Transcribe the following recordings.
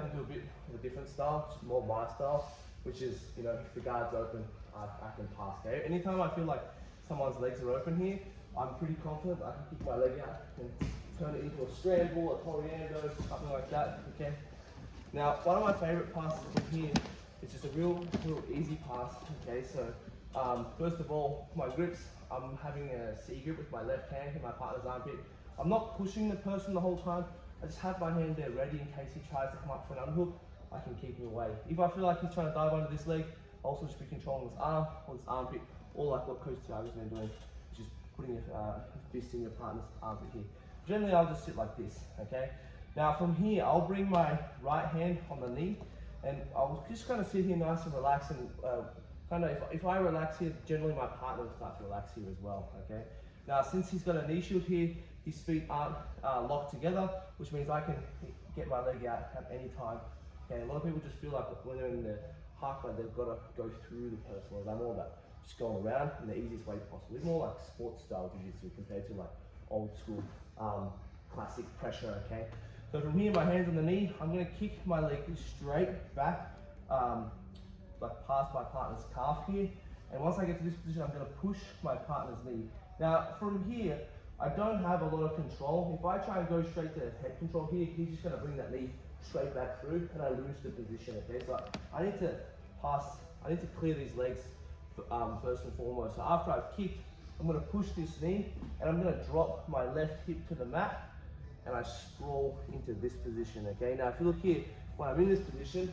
I'm going to do a bit of a different style, just more my style, which is, you know, if the guard's open, I can pass, okay? Anytime I feel like someone's legs are open here, I'm pretty confident I can kick my leg out and turn it into a scramble, a coriander, something like that, okay? Now, one of my favorite passes from here is just a real easy pass, okay? So, first of all, my grips, I'm having a C grip with my left hand in my partner's armpit. I'm not pushing the person the whole time. I just have my hand there ready in case he tries to come up for an underhook. I can keep him away. If I feel like he's trying to dive under this leg, I'll also just be controlling his arm or his armpit, or like what Coach Tiago's been doing, which is putting a fist in your partner's armpit here. Generally, I'll just sit like this, okay? Now from here, I'll bring my right hand on the knee, and I'll just kind of sit here nice and relax, and kind of, if I relax here, generally my partner will start to relax here as well, okay? Now, since he's got a knee shield here, his feet aren't locked together, which means I can get my leg out at any time. Okay, a lot of people just feel like when they're in the half guard, they've got to go through the person, whereas I'm all about just going around in the easiest way possible. It's more like sports style jiu-jitsu compared to like old school classic pressure, okay? So from here, my hands on the knee, I'm going to kick my leg straight back, like past my partner's calf here. And once I get to this position, I'm going to push my partner's knee. Now from here, I don't have a lot of control. If I try and go straight to head control here, he's just going to bring that knee straight back through, and I lose the position, okay? So I need to clear these legs first and foremost. So after I've kicked, I'm going to push this knee, and I'm going to drop my left hip to the mat, and I sprawl into this position, okay? Now if you look here, when I'm in this position,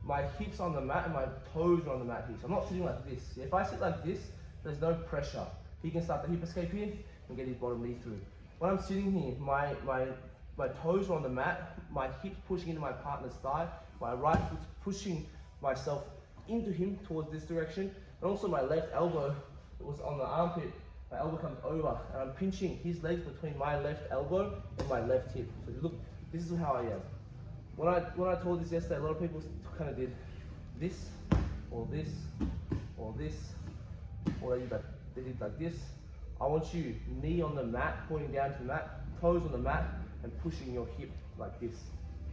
my hips on the mat and my toes are on the mat here. So I'm not sitting like this. If I sit like this, there's no pressure. He can start the hip escape here and get his bottom knee through. When I'm sitting here, my toes are on the mat, my hips pushing into my partner's thigh, my right foot's pushing myself into him towards this direction, and also my left elbow was on the armpit. My elbow comes over, and I'm pinching his legs between my left elbow and my left hip. So look, this is how I am. When I told this yesterday, a lot of people kind of did this, or this, or this, or they did like this. I want you knee on the mat, pointing down to the mat, toes on the mat, and pushing your hip like this,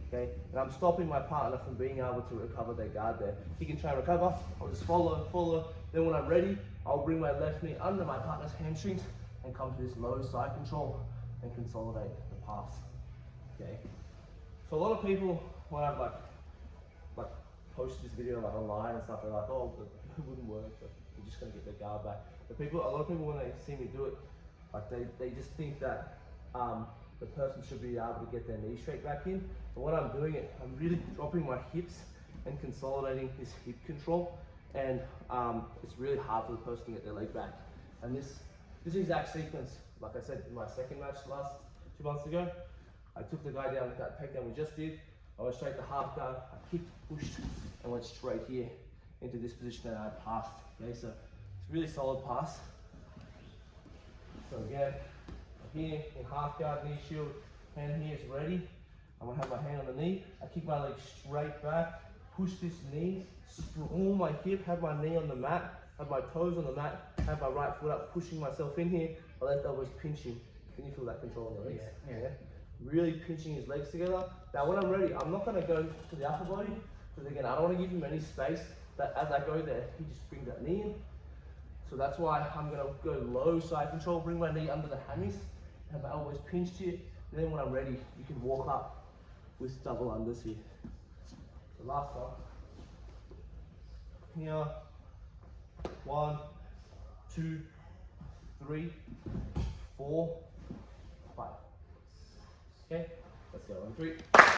okay? And I'm stopping my partner from being able to recover their guard there. He can try and recover, I'll just follow. Then when I'm ready, I'll bring my left knee under my partner's hamstrings and come to this low side control and consolidate the pass, okay? So a lot of people, when I've like posted this video like online and stuff, they're like, oh, it wouldn't work, but you're just gonna get their guard back. But a lot of people when they see me do it, like they just think that the person should be able to get their knee straight back in. But when I'm doing it, I'm really dropping my hips and consolidating this hip control, and it's really hard for the person to get their leg back. And this exact sequence, like I said in my second match 2 months ago, I took the guy down with that takedown we just did. I went straight to half guard, I kicked, pushed, and went straight here into this position, and I passed. Okay, so it's a really solid pass. So again, here in half guard, knee shield, hand here is ready. I'm gonna have my hand on the knee. I kick my leg straight back, push this knee, sprawl my hip, have my knee on the mat, have my toes on the mat, have my right foot up, pushing myself in here. My left elbow is pinching. Can you feel that control in the legs? Yeah. Really pinching his legs together. Now when I'm ready, I'm not gonna go to the upper body, because again, I don't wanna give him any space, but as I go there, he just brings that knee in. So that's why I'm gonna go low side control, bring my knee under the hammies, have my elbows pinched here, and then when I'm ready, you can walk up with double unders here. The last one. Here, 1, 2, 3, 4, 5. Okay, let's go on 3.